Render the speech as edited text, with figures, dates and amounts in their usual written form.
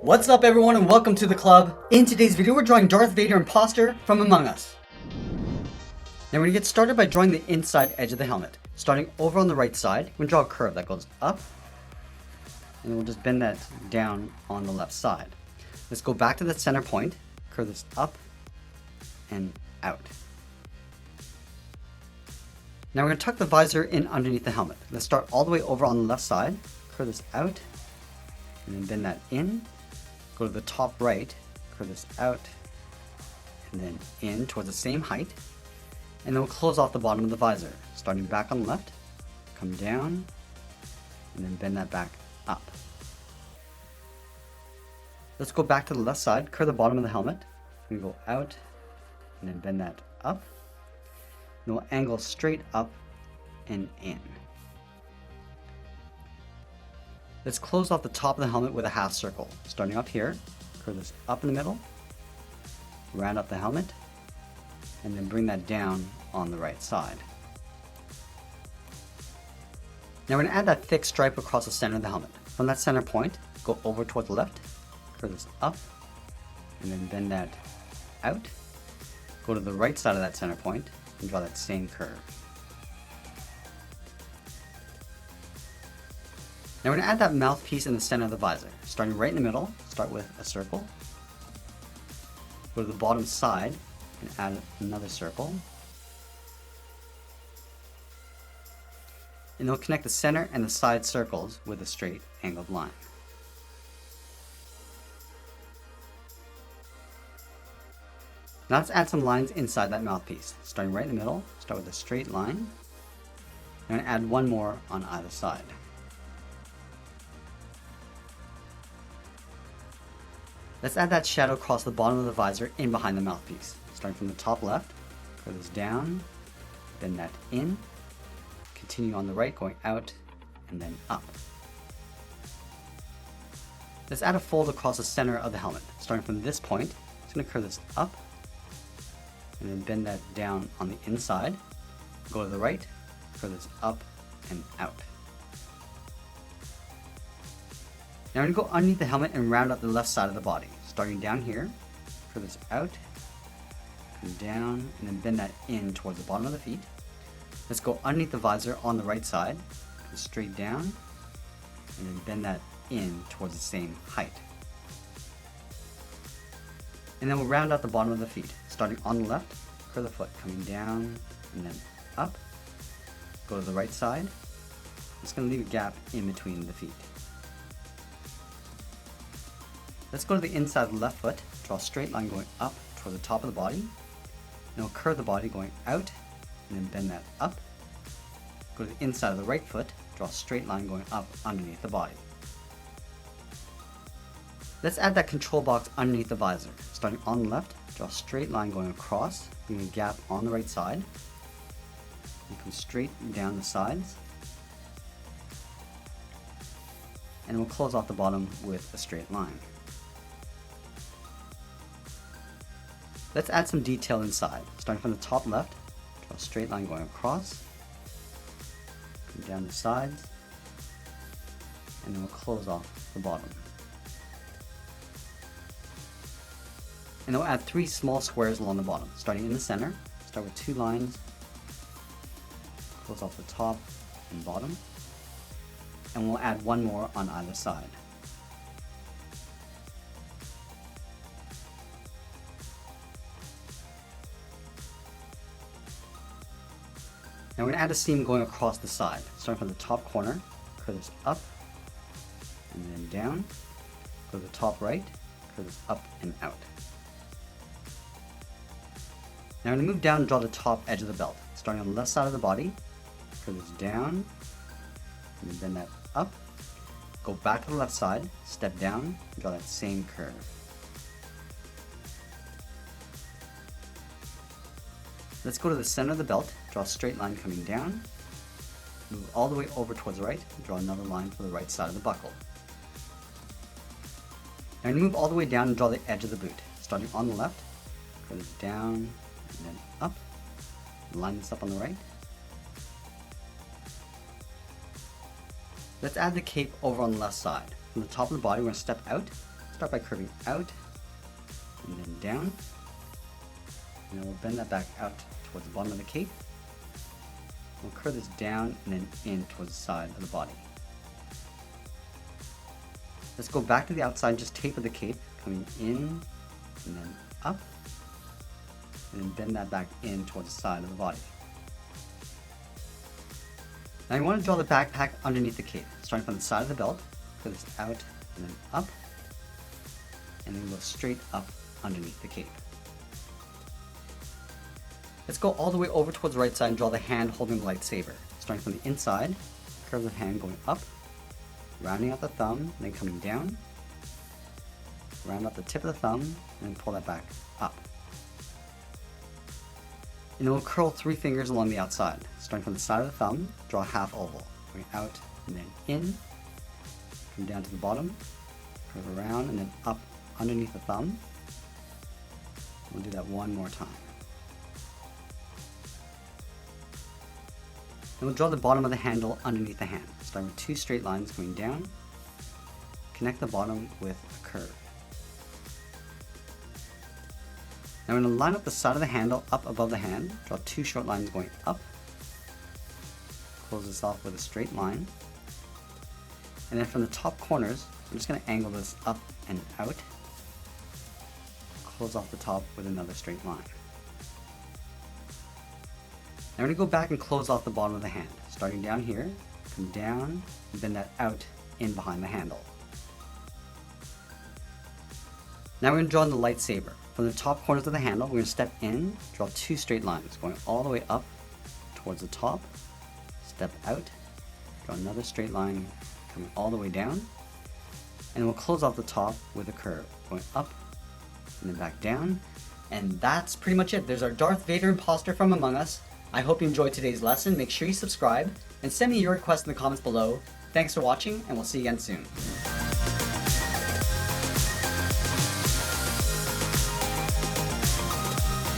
What's up everyone and welcome to the club. In today's video we're drawing Darth Vader Imposter from Among Us. Now we're going to get started by drawing the inside edge of the helmet. Starting over on the right side, we're going to draw a curve that goes up. And then we'll just bend that down on the left side. Let's go back to the center point, curve this up and out. Now we're going to tuck the visor in underneath the helmet. Let's start all the way over on the left side, curve this out, and then bend that in. Go to the top right, curve this out, and then in towards the same height. And then we'll close off the bottom of the visor, starting back on the left, come down, and then bend that back up. Let's go back to the left side, curve the bottom of the helmet. We go out, and then bend that up. And we'll angle straight up and in. Let's close off the top of the helmet with a half circle. Starting up here, curve this up in the middle, round up the helmet, and then bring that down on the right side. Now we're going to add that thick stripe across the center of the helmet. From that center point, go over towards the left, curve this up, and then bend that out. Go to the right side of that center point and draw that same curve. Now we're going to add that mouthpiece in the center of the visor. Starting right in the middle, start with a circle. Go to the bottom side and add another circle. And then we'll connect the center and the side circles with a straight angled line. Now let's add some lines inside that mouthpiece. Starting right in the middle, start with a straight line. I'm going to add one more on either side. Let's add that shadow across the bottom of the visor in behind the mouthpiece. Starting from the top left, curve this down, bend that in, continue on the right, going out, and then up. Let's add a fold across the center of the helmet. Starting from this point, it's going to curve this up, and then bend that down on the inside. Go to the right, curve this up and out. Now we're going to go underneath the helmet and round up the left side of the body. Starting down here, curve this out, come down, and then bend that in towards the bottom of the feet. Let's go underneath the visor on the right side, go straight down, and then bend that in towards the same height. And then we'll round out the bottom of the feet. Starting on the left, curve the foot, coming down, and then up. Go to the right side. It's going to leave a gap in between the feet. Let's go to the inside of the left foot, draw a straight line going up toward the top of the body. And we'll curve the body going out, and then bend that up. Go to the inside of the right foot, draw a straight line going up underneath the body. Let's add that control box underneath the visor. Starting on the left, draw a straight line going across, leaving a gap on the right side. And come straight down the sides. And we'll close off the bottom with a straight line. Let's add some detail inside. Starting from the top left, draw a straight line going across, come down the sides, and then we'll close off the bottom. And then we'll add 3 small squares along the bottom. Starting in the center, start with 2 lines, close off the top and bottom, and we'll add 1 more on either side. Now we're going to add a seam going across the side. Starting from the top corner, curve this up, and then down. Go to the top right, curve this up and out. Now I'm going to move down and draw the top edge of the belt. Starting on the left side of the body, curve this down, and then bend that up. Go back to the left side, step down, and draw that same curve. Let's go to the center of the belt, draw a straight line coming down, move all the way over towards the right, draw another line for the right side of the buckle. Now I'm going to move all the way down and draw the edge of the boot. Starting on the left, curve this down and then up, line this up on the right. Let's add the cape over on the left side. From the top of the body, we're going to step out, Start by curving out and then down. And then we'll bend that back out towards the bottom of the cape. We'll curve this down and then in towards the side of the body. Let's go back to the outside and just taper the cape, coming in and then up, and then bend that back in towards the side of the body. Now you want to draw the backpack underneath the cape, starting from the side of the belt, curve this out and then up, and then go straight up underneath the cape. Let's go all the way over towards the right side and draw the hand holding the lightsaber, starting from the inside, curve the hand going up, rounding out the thumb, and then coming down, round out the tip of the thumb, and then pull that back up. And then we'll curl 3 fingers along the outside, starting from the side of the thumb, draw a half oval, going out and then in, come down to the bottom, curve around and then up underneath the thumb. We'll do that one more time. And we'll draw the bottom of the handle underneath the hand, starting with 2 straight lines going down, connect the bottom with a curve. Now we're going to line up the side of the handle up above the hand, draw 2 short lines going up, close this off with a straight line, and then from the top corners, I'm just going to angle this up and out, close off the top with another straight line. Now we're going to go back and close off the bottom of the hand, starting down here, come down, and bend that out in behind the handle. Now we're going to draw in the lightsaber. From the top corners of the handle, we're going to step in, draw 2 straight lines, going all the way up towards the top, step out, draw another straight line, coming all the way down, and we'll close off the top with a curve, going up, and then back down. And that's pretty much it. There's our Darth Vader imposter from Among Us. I hope you enjoyed today's lesson. Make sure you subscribe, and send me your requests in the comments below. Thanks for watching, and we'll see you again soon.